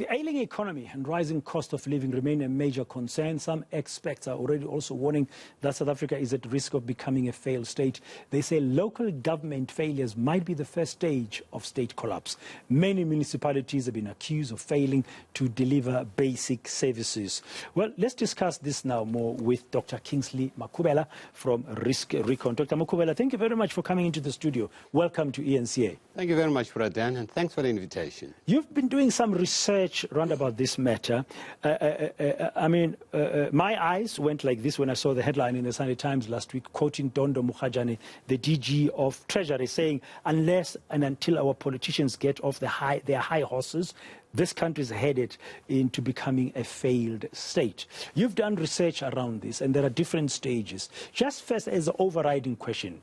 The ailing economy and rising cost of living remain a major concern. Some experts are already also warning that South Africa is at risk of becoming a failed state. They say local government failures might be the first stage of state collapse. Many municipalities have been accused of failing to deliver basic services. Well, let's discuss this now more with Dr. Kingsley Makhubela from Risk Recon. Dr. Makhubela, thank you very much for coming into the studio. Welcome to eNCA. Thank you very much, Dan, and thanks for the invitation. You've been doing some research round about this matter. My eyes went like this when I saw the headline in the Sunday Times last week, quoting Dondo Mukhajane, the DG of Treasury, saying, unless and until our politicians get off their high horses, this country is headed into becoming a failed state. You've done research around this, and there are different stages. Just first, as an overriding question,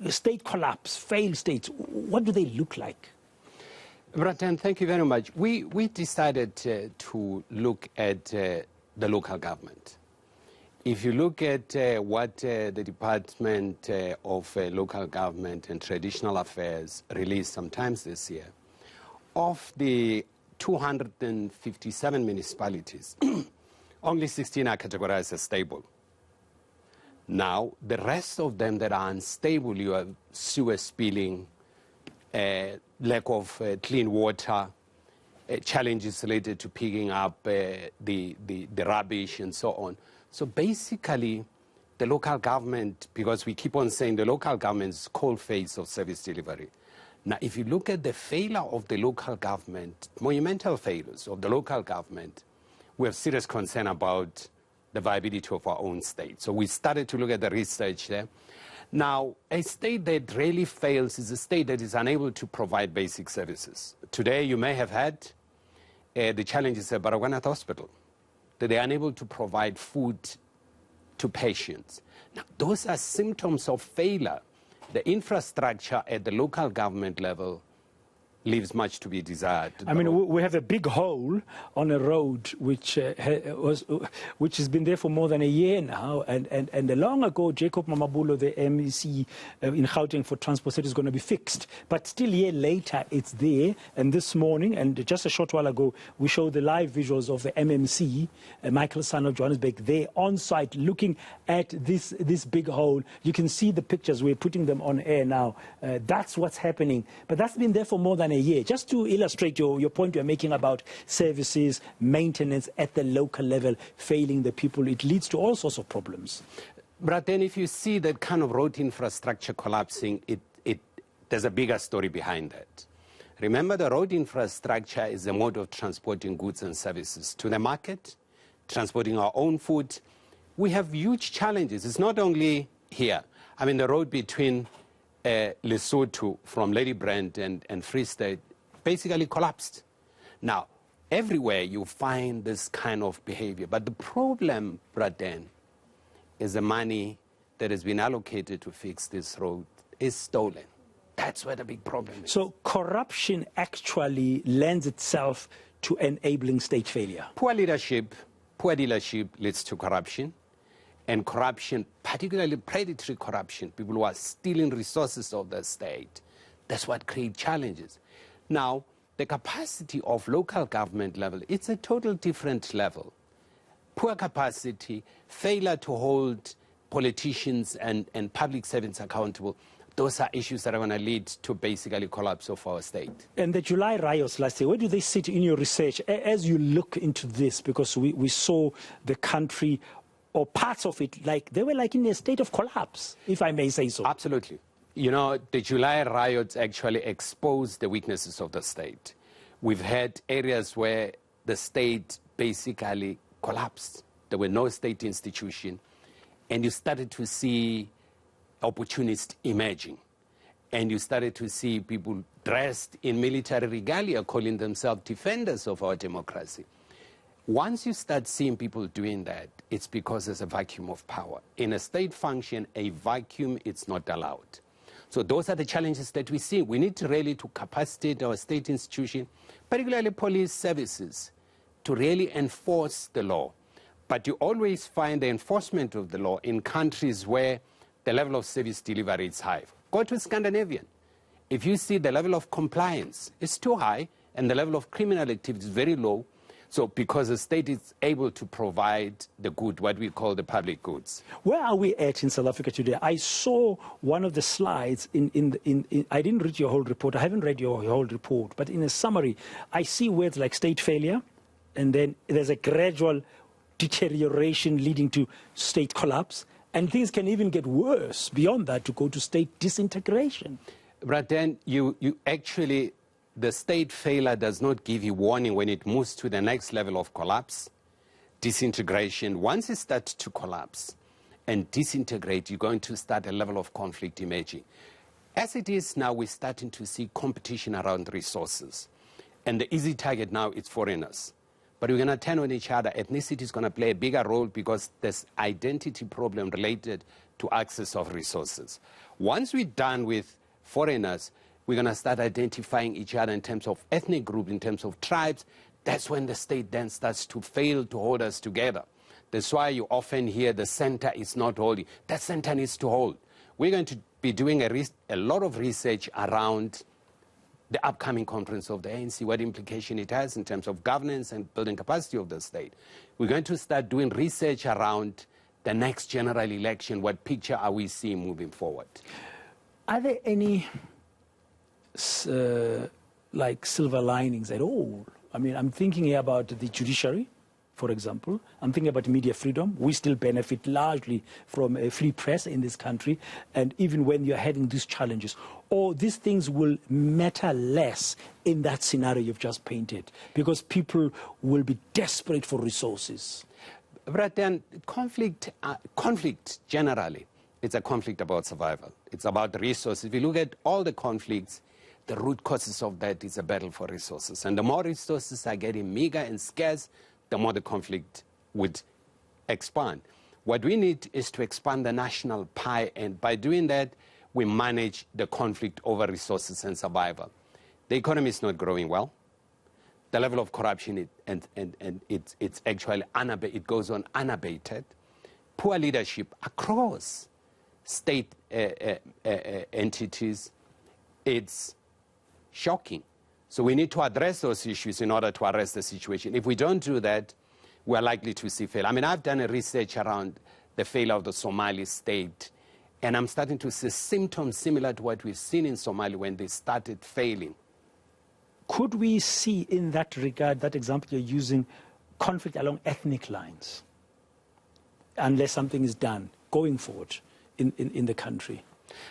state collapse, failed states, what do they look like? Dan, thank you very much. We decided to look at the local government. If you look at what the Department of Local Government and Traditional Affairs released sometimes this year, of the 257 municipalities, only 16 are categorized as stable. Now, the rest of them that are unstable, you have sewer spilling, lack of clean water, challenges related to picking up the rubbish and so on. So basically, the local government, because we keep on saying the local government's cold face of service delivery. Now, if you look at the failure of the local government, monumental failures of the local government, we have serious concern about the viability of our own state. So we started to look at the research there. Now, a state that really fails is a state that is unable to provide basic services. Today, you may have had the challenges at Baragwanath Hospital, that they are unable to provide food to patients. Now, those are symptoms of failure. The infrastructure at the local government level leaves much to be desired. We have a big hole on a road which has been there for more than a year now. And long ago, Jacob Mamabulo, the MEC in Gauteng for Transport, said it's going to be fixed. But still, a year later, it's there. And this morning, and just a short while ago, we showed the live visuals of the MMC, Michael Son of Johannesburg, there on site looking at this big hole. You can see the pictures. We're putting them on air now. That's what's happening. But that's been there for more than a year. Just to illustrate your point you're making about services, maintenance at the local level, failing the people, it leads to all sorts of problems. But then if you see that kind of road infrastructure collapsing, there's a bigger story behind that. Remember, the road infrastructure is a mode of transporting goods and services to the market, transporting our own food. We have huge challenges. It's not only here. The road between Lesotho from Lady Brand and Free State basically collapsed. Now, everywhere you find this kind of behavior. But the problem, Braden, is the money that has been allocated to fix this road is stolen. That's where the big problem is. So corruption actually lends itself to enabling state failure. Poor leadership leads to corruption. And corruption, particularly predatory corruption, people who are stealing resources of the state, that's what creates challenges. Now, the capacity of local government level, it's a total different level. Poor capacity, failure to hold politicians and public servants accountable, those are issues that are going to lead to basically collapse of our state. And the July riots last year, where do they sit in your research as you look into this? Because we saw the country, or parts of it, they were in a state of collapse, if I may say so. Absolutely. The July riots actually exposed the weaknesses of the state. We've had areas where the state basically collapsed. There were no state institution. And you started to see opportunists emerging. And you started to see people dressed in military regalia calling themselves defenders of our democracy. Once you start seeing people doing that, it's because there's a vacuum of power. In a state function, a vacuum, it's not allowed. So those are the challenges that we see. We need to really to capacitate our state institution, particularly police services, to really enforce the law. But you always find the enforcement of the law in countries where the level of service delivery is high. Go to Scandinavian. If you see the level of compliance is too high, and the level of criminal activity is very low. So because the state is able to provide the good, what we call the public goods. Where are we at in South Africa today? I saw one of the slides I didn't read your whole report. I haven't read your whole report, but in a summary, I see words like state failure, and then there's a gradual deterioration leading to state collapse, and things can even get worse beyond that to go to state disintegration. But then you actually, the state failure does not give you warning when it moves to the next level of collapse, disintegration. Once it starts to collapse and disintegrate, you're going to start a level of conflict emerging. As it is now, we're starting to see competition around resources. And the easy target now is foreigners. But we're going to turn on each other. Ethnicity is going to play a bigger role because there's identity problem related to access of resources. Once we're done with foreigners, we're going to start identifying each other in terms of ethnic group, in terms of tribes. That's when the state then starts to fail to hold us together. That's why you often hear the center is not holding. That center needs to hold. We're going to be doing a lot of research around the upcoming conference of the ANC, what implication it has in terms of governance and building capacity of the state. We're going to start doing research around the next general election. What picture are we seeing moving forward? Are there any like silver linings at all? I mean, I'm thinking here about the judiciary, for example. I'm thinking about media freedom. We still benefit largely from a free press in this country. And even when you're having these challenges, or these things will matter less in that scenario you've just painted, because people will be desperate for resources. But then conflict generally, it's a conflict about survival. It's about resources. If you look at all the conflicts, the root causes of that is a battle for resources. And the more resources are getting meager and scarce, the more the conflict would expand. What we need is to expand the national pie, and by doing that, we manage the conflict over resources and survival. The economy is not growing well. The level of corruption, it's actually unabated. It goes on unabated. Poor leadership across state entities, it's shocking. So we need to address those issues in order to arrest the situation. If we don't do that, we're likely to see failure. I mean, I've done a research around the failure of the Somali state, and I'm starting to see symptoms similar to what we've seen in Somalia when they started failing. Could we see in that regard, that example you're using, conflict along ethnic lines, unless something is done going forward in the country?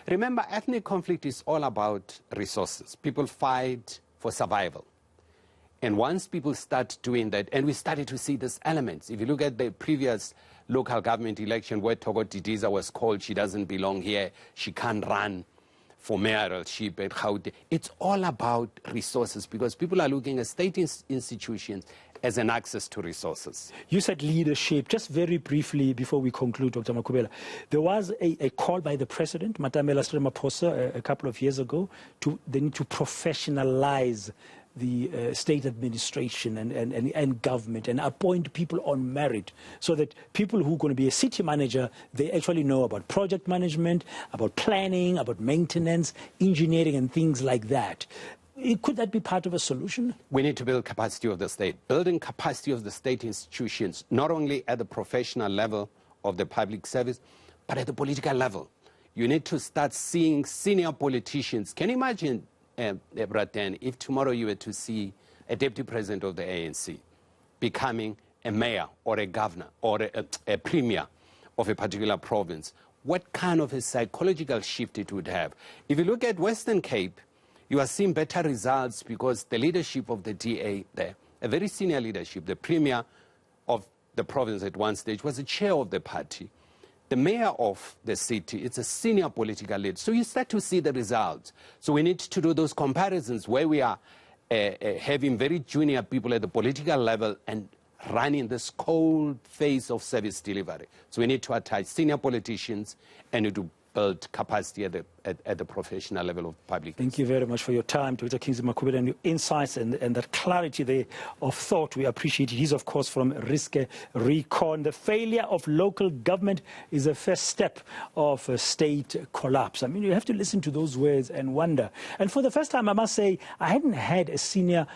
Remember, ethnic conflict is all about resources. People fight for survival. And once people start doing that, and we started to see these elements. If you look at the previous local government election where Togo Didiza was called, she doesn't belong here, she can't run for mayoralship at Gauteng. It's all about resources because people are looking at state institutions as an access to resources. You said leadership. Just very briefly before we conclude, Dr. Makhubela, there was a call by the president, Matamela Ramaphosa, a couple of years ago, they need to professionalize the state administration and government and appoint people on merit so that people who are going to be a city manager, they actually know about project management, about planning, about maintenance, engineering and things like that. Could that be part of a solution? We need to build capacity of the state. Building capacity of the state institutions, not only at the professional level of the public service, but at the political level. You need to start seeing senior politicians. Can you imagine, Braten, if tomorrow you were to see a deputy president of the ANC becoming a mayor or a governor or a premier of a particular province, what kind of a psychological shift it would have? If you look at Western Cape, you are seeing better results because the leadership of the DA there, a very senior leadership, the premier of the province at one stage was the chair of the party. The mayor of the city, it's a senior political leader. So you start to see the results. So we need to do those comparisons where we are having very junior people at the political level and running this cold phase of service delivery. So we need to attach senior politicians and to build capacity at at the professional level of public. Thank you very much for your time, Dr. Kingsley Makhubela, and your insights and that clarity there of thought. We appreciate it. He's, of course, from Risk Recon. The failure of local government is a first step of a state collapse. I mean, you have to listen to those words and wonder. And for the first time, I must say, I hadn't had a senior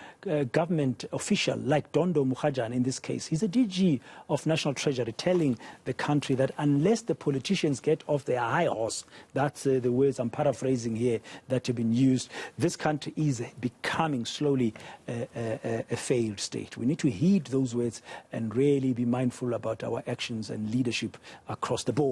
government official like Dondo Mukhajan in this case. He's a DG of National Treasury telling the country that unless the politicians get off their high horse, that's the words I'm paraphrasing here that have been used, this country is becoming slowly a failed state. We need to heed those words and really be mindful about our actions and leadership across the board.